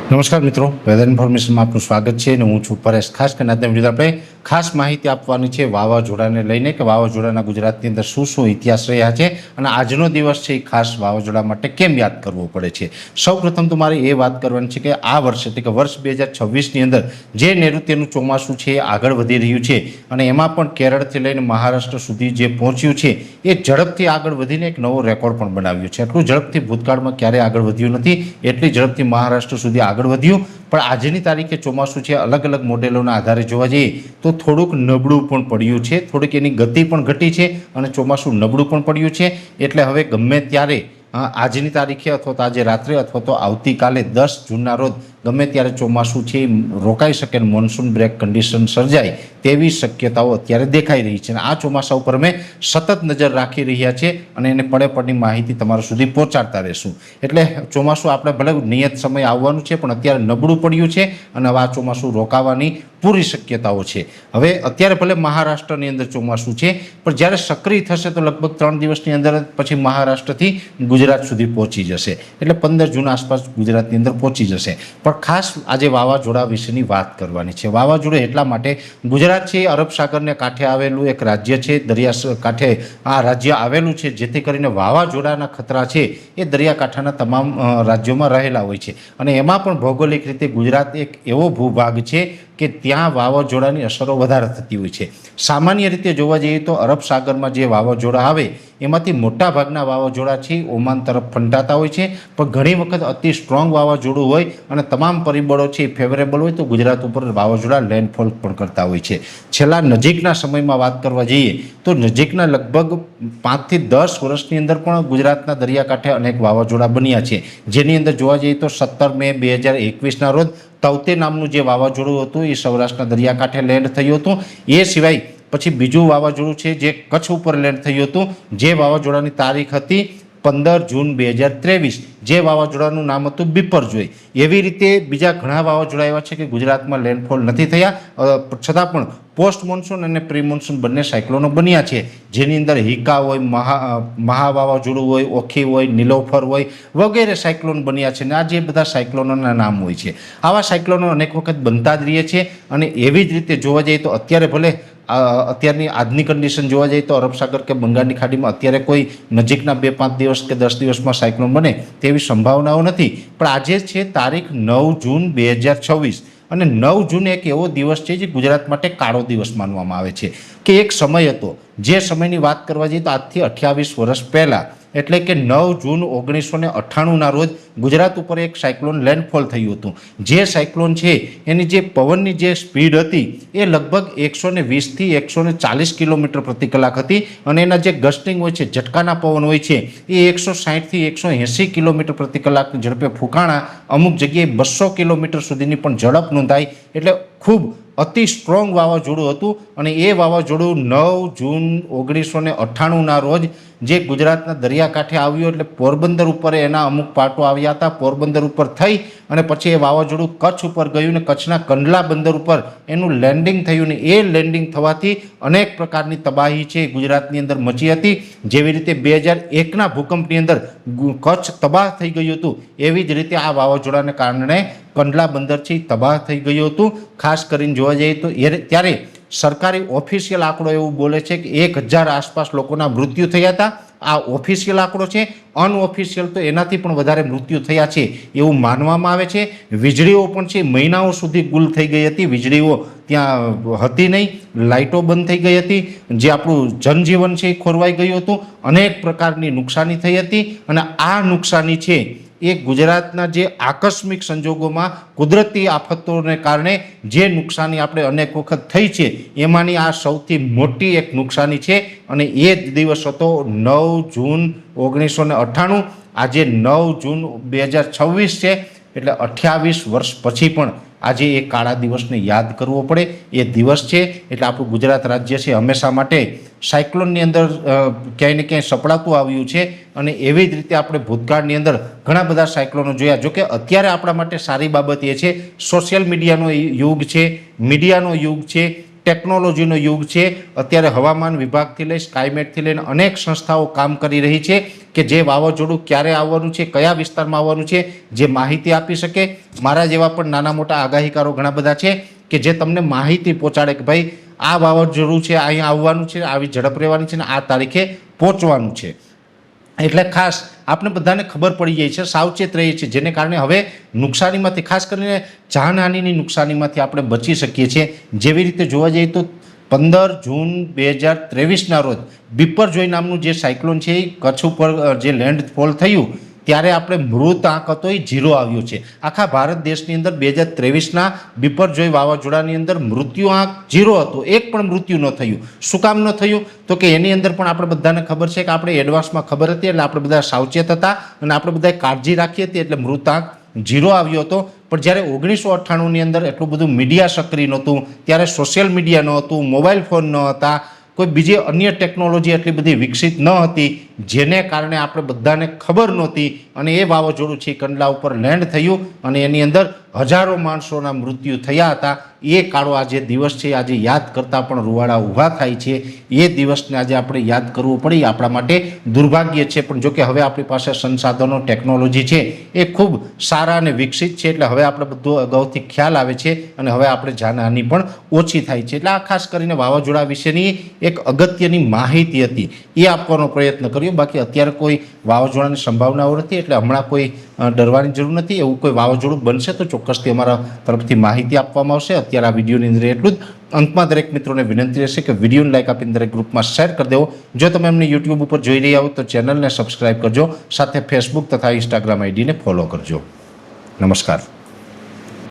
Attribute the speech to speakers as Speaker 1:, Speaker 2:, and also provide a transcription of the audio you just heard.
Speaker 1: નમસ્કાર મિત્રો, વેધર ઇન્ફોર્મેશનમાં આપનું સ્વાગત છે અને હું છું પરેશ। ખાસ કરીને આજના વિડીયો આપણે ખાસ માહિતી આપવાની છે વાવાઝોડાને લઈને કે વાવાઝોડાના ગુજરાતની અંદર શું શું ઇતિહાસ રહ્યા છે અને આજનો દિવસ છે એ ખાસ વાવાઝોડા માટે કેમ યાદ કરવો પડે છે। સૌપ્રથમ તો મારે એ વાત કરવાની છે કે આ વર્ષ એટલે કે વર્ષ 2026ની અંદર જે નૈઋત્યનું ચોમાસું છે એ આગળ વધી રહ્યું છે અને એમાં પણ કેરળથી લઈને મહારાષ્ટ્ર સુધી જે પહોંચ્યું છે એ ઝડપથી આગળ વધીને એક નવો રેકોર્ડ પણ બનાવ્યો છે। એટલું ઝડપથી ભૂતકાળમાં ક્યારેય આગળ વધ્યું નથી, એટલી ઝડપથી મહારાષ્ટ્ર સુધી આગળ વધ્યું। પણ આજની તારીખે ચોમાસું છે અલગ અલગ મોડેલોના આધારે જોવા જઈએ તો થોડુંક નબળું પણ પડ્યું છે, થોડીક એની ગતિ પણ ઘટી છે અને ચોમાસું નબળું પણ પડ્યું છે। એટલે હવે ગમે ત્યારે આજની તારીખે અથવા તો આજે રાત્રે અથવા તો આવતીકાલે 10 જૂનના રોજ ગમે ત્યારે ચોમાસું છે રોકાઈ શકે, મોન્સૂન બ્રેક કન્ડિશન સર્જાય તેવી શક્યતાઓ અત્યારે દેખાઈ રહી છે અને આ ચોમાસા ઉપર અમે સતત નજર રાખી રહ્યા છીએ અને એને પડે પડની માહિતી તમારા સુધી પહોંચાડતા રહેશું। એટલે ચોમાસું આપણે ભલે નિયત સમય આવવાનું છે પણ અત્યારે નબળું પડ્યું છે અને હવે આ ચોમાસું રોકાવાની પૂરી શક્યતાઓ છે। હવે અત્યારે ભલે મહારાષ્ટ્રની અંદર ચોમાસું છે પણ જ્યારે સક્રિય થશે તો લગભગ 3 દિવસની અંદર પછી મહારાષ્ટ્રથી ગુજરાત સુધી પહોંચી જશે, એટલે 15 જૂન આસપાસ ગુજરાતની અંદર પહોંચી જશે। પણ ખાસ આજે વાવાઝોડા વિશેની વાત કરવાની છે। વાવાઝોડું એટલા માટે, ગુજરાત છે અરબ સાગરને કાંઠે આવેલું એક રાજ્ય છે, દરિયા કાંઠે આ રાજ્ય આવેલું છે, જેથી કરીને વાવાઝોડાના ખતરા છે એ દરિયાકાંઠાના તમામ રાજ્યોમાં રહેલા હોય છે અને એમાં પણ ભૌગોલિક રીતે ગુજરાત એક એવો ભૂભાગ છે કે ત્યાં વાવાઝોડાની અસરો વધારે થતી હોય છે। સામાન્ય રીતે જોવા જઈએ તો અરબ સાગરમાં જે વાવાઝોડા આવે એમાંથી મોટા ભાગના વાવાઝોડા છે ઓમાન તરફ ફંટાતા હોય છે, પણ ઘણી વખત અતિ સ્ટ્રોંગ વાવાઝોડું હોય અને તમામ પરિબળો છે ફેવરેબલ હોય તો ગુજરાત ઉપર વાવાઝોડા લેન્ડફોલ પણ કરતા હોય છે। છેલ્લા નજીકના સમયમાં વાત કરવા જઈએ તો નજીકના લગભગ 5 થી 10 વર્ષની અંદર પણ ગુજરાતના દરિયાકાંઠે અનેક વાવાઝોડા બન્યા છે, જેની અંદર જોવા જઈએ તો 17 મે 2021ના રોજ તૌતે નામનું જે વાવાઝોડું હતું એ સૌરાષ્ટ્રના દરિયાકાંઠે લેન્ડ થયું હતું। એ સિવાય પછી બીજું વાવાઝોડું છે જે કચ્છ ઉપર લેન્ડ થયું હતું, જે વાવાઝોડાની તારીખ હતી 15 જૂન 2023, જે વાવાઝોડાનું નામ હતું બિપરજોય। એવી રીતે બીજા ઘણા વાવાઝોડા એવા છે કે ગુજરાતમાં લેન્ડફોલ નથી થયા, છતાં પણ પોસ્ટ મોન્સૂન અને પ્રી મોન્સૂન બંને સાયક્લોનો બન્યા છે, જેની અંદર હિકા હોય, મહા વાવાઝોડું હોય, ઓખી હોય, નીલોફર હોય વગેરે સાયક્લોન બન્યા છે અને આ જે બધા સાયક્લોનોના નામ હોય છે। આવા સાયક્લોનો અનેક વખત બનતા જ રહે છે અને એવી જ રીતે જોવા જઈએ તો અત્યારે ભલે અત્યારની આજની કન્ડિશન જોવા જઈએ તો અરબ સાગર કે બંગાળની ખાડીમાં અત્યારે કોઈ નજીકના 2-5 દિવસ કે 10 દિવસમાં સાયક્લોન બને તેવી સંભાવનાઓ નથી, પણ આજે છે તારીખ 9 જૂન 2026 અને 9 જૂન એક એવો દિવસ છે જે ગુજરાત માટે કાળો દિવસ માનવામાં આવે છે કે એક સમય હતો, જે સમયની વાત કરવા જઈએ તો આજથી 28 વર્ષ પહેલાં એટલે કે 9 જૂન 1998ના રોજ ગુજરાત ઉપર એક સાયક્લોન લેન્ડફોલ થયું હતું। જે સાયક્લોન છે એની જે પવનની જે સ્પીડ હતી એ લગભગ 120થી 140 કિલોમીટર પ્રતિ કલાક હતી અને એના જે ગસ્ટિંગ હોય છે, ઝટકાના પવન હોય છે એ 160થી 180 કિલોમીટર પ્રતિ કલાકની ઝડપે ફૂંકાણા, અમુક જગ્યાએ 200 કિલોમીટર સુધીની પણ ઝડપ નોંધાઈ। એટલે ખૂબ અતિ સ્ટ્રોંગ વાવાઝોડું હતું અને એ વાવાઝોડું 9 જૂન 1998ના રોજ જે ગુજરાતના દરિયાકાંઠે આવ્યું એટલે પોરબંદર ઉપર એના અમુક પાર્ટો આવ્યા હતા, પોરબંદર ઉપર થઈ અને પછી એ વાવાઝોડું કચ્છ ઉપર ગયું ને કચ્છના કંડલા બંદર ઉપર એનું લેન્ડિંગ થયું ને એ લેન્ડિંગ થવાથી અનેક પ્રકારની તબાહી છે ગુજરાતની અંદર મચી હતી। જેવી રીતે 2001ના ભૂકંપની અંદર કચ્છ તબાહ થઈ ગયું હતું, એવી જ રીતે આ વાવાઝોડાને કારણે કંડલા બંદર છે તબાહ થઈ ગયું હતું। ખાસ કરીને જોવા જઈએ તો ત્યારે સરકારી ઓફિશિયલ આંકડો એવું બોલે છે કે 1000 આસપાસ લોકોના મૃત્યુ થયા હતા। આ ઓફિશિયલ આંકડો છે, અનઓફિશિયલ તો એનાથી પણ વધારે મૃત્યુ થયા છે એવું માનવામાં આવે છે। વીજળીઓ પણ છે મહિનાઓ સુધી ગુલ થઈ ગઈ હતી, વીજળીઓ ત્યાં હતી નહીં, લાઇટો બંધ થઈ ગઈ હતી, જે આપણું જનજીવન છે એ ખોરવાઈ ગયું હતું, અનેક પ્રકારની નુકસાની થઈ હતી અને આ નુકસાની છે એ ગુજરાતના જે આકસ્મિક સંજોગોમાં કુદરતી આફતોને કારણે જે નુકસાની આપણે અનેક વખત થઈ છે એમાંની આ સૌથી મોટી એક નુકસાની છે અને એ જ દિવસ હતો 9 જૂન 1998। આજે 9 જૂન 2026 છે એટલે 28 વર્ષ પછી પણ આજે એ કાળા દિવસને યાદ કરવો પડે એ દિવસ છે। એટલે આપણું ગુજરાત રાજ્ય છે હંમેશા માટે સાયક્લોનની અંદર ક્યાંય ને ક્યાંય સપડાતું આવ્યું છે અને એવી જ રીતે આપણે ભૂતકાળની અંદર ઘણા બધા સાયક્લોનો જોયા। જોકે અત્યારે આપણા માટે સારી બાબત એ છે સોશિયલ મીડિયાનો યુગ છે, મીડિયાનો યુગ છે, ટેકનોલોજીનો યુગ છે. અત્યારે હવામાન વિભાગથી લઈ સ્કાયમેટથી લઈને અનેક સંસ્થાઓ કામ કરી રહી છે કે જે વાવાઝોડું ક્યારે આવવાનું છે, કયા વિસ્તારમાં આવવાનું છે, જે માહિતી આપી શકે. મારા જેવા પણ નાના મોટા આગાહીકારો ઘણા બધા છે કે જે તમને માહિતી પહોંચાડે કે ભાઈ આ વાવાઝોડું છે, અહીંયા આવવાનું છે, આવી ઝડપ રહેવાની છે ને આ તારીખે પહોંચવાનું છે. એટલે ખાસ આપણે બધાને ખબર પડી જાય છે, સાવચેત રહીએ છીએ, જેને કારણે હવે નુકસાનીમાંથી, ખાસ કરીને જાનહાનિની નુકસાનીમાંથી આપણે બચી શકીએ છીએ. જેવી રીતે જોવા જઈએ તો 15 જૂન 2023ના રોજ બિપરજોય નામનું જે સાયક્લોન છે એ કચ્છ ઉપર જે લેન્ડફોલ થયું ત્યારે આપણે મૃત આંક હતો એ 0 આવ્યો છે. આખા ભારત દેશની અંદર 2023ના બિપરજોય વાવાઝોડાની અંદર મૃત્યુ આંક 0 હતો, એક પણ મૃત્યુ ન થયું. શું કામ ન થયું? તો કે એની અંદર પણ આપણે બધાને ખબર છે કે આપણે એડવાન્સમાં ખબર હતી એટલે આપણે બધા સાવચેત હતા અને આપણે બધાએ કાળજી રાખી હતી એટલે મૃત આંક 0 આવ્યો હતો. પણ જ્યારે 1998ની અંદર એટલું બધું મીડિયા સક્રિય નહોતું, ત્યારે સોશિયલ મીડિયા ન હતું, મોબાઈલ ફોન ન હતા, કોઈ બીજી અન્ય ટેકનોલોજી એટલી બધી વિકસિત ન હતી, જેને કારણે આપણે બધાને ખબર નહોતી અને એ વાવાઝોડું છે કંડલા ઉપર લેન્ડ થયું અને એની અંદર હજારો માણસોના મૃત્યુ થયા હતા. એ કાળો આજે દિવસ છે, આજે યાદ કરતાં પણ રૂવાડા ઊભા થાય છે. એ દિવસને આજે આપણે યાદ કરવું પડે, આપણા માટે દુર્ભાગ્ય છે. પણ જો કે હવે આપણી પાસે સંસાધનો, ટેકનોલોજી છે એ ખૂબ સારા અને વિકસિત છે એટલે હવે આપણે બધું અગાઉથી ખ્યાલ આવે છે અને હવે આપણે જાનહાનિ પણ ઓછી થાય છે. એટલે આ ખાસ કરીને વાવાઝોડા વિશેની એક અગત્યની માહિતી હતી એ આપવાનો પ્રયત્ન કર્યો. બાકી અત્યારે કોઈ વાવાઝોડાની સંભાવનાઓ નથી એટલે હમણાં કોઈ ડરવાની જરૂર નથી. એવું કોઈ વાવાઝોડું બનશે તો ચોક્કસથી અમારા તરફથી માહિતી આપવામાં આવશે. અત્યારે આ વિડીયોની અંદર એટલું જ. અંતમાં દરેક મિત્રોને વિનંતી રહેશે કે વિડીયોને લાઈક આપીને દરેક ગ્રુપમાં શેર કરી દેવો. જો તમે અમને યુટ્યુબ ઉપર જોઈ રહ્યા હો તો ચેનલને સબસ્ક્રાઈબ કરજો, સાથે ફેસબુક તથા ઇન્સ્ટાગ્રામ આઈડીને ફોલો કરજો. નમસ્કાર.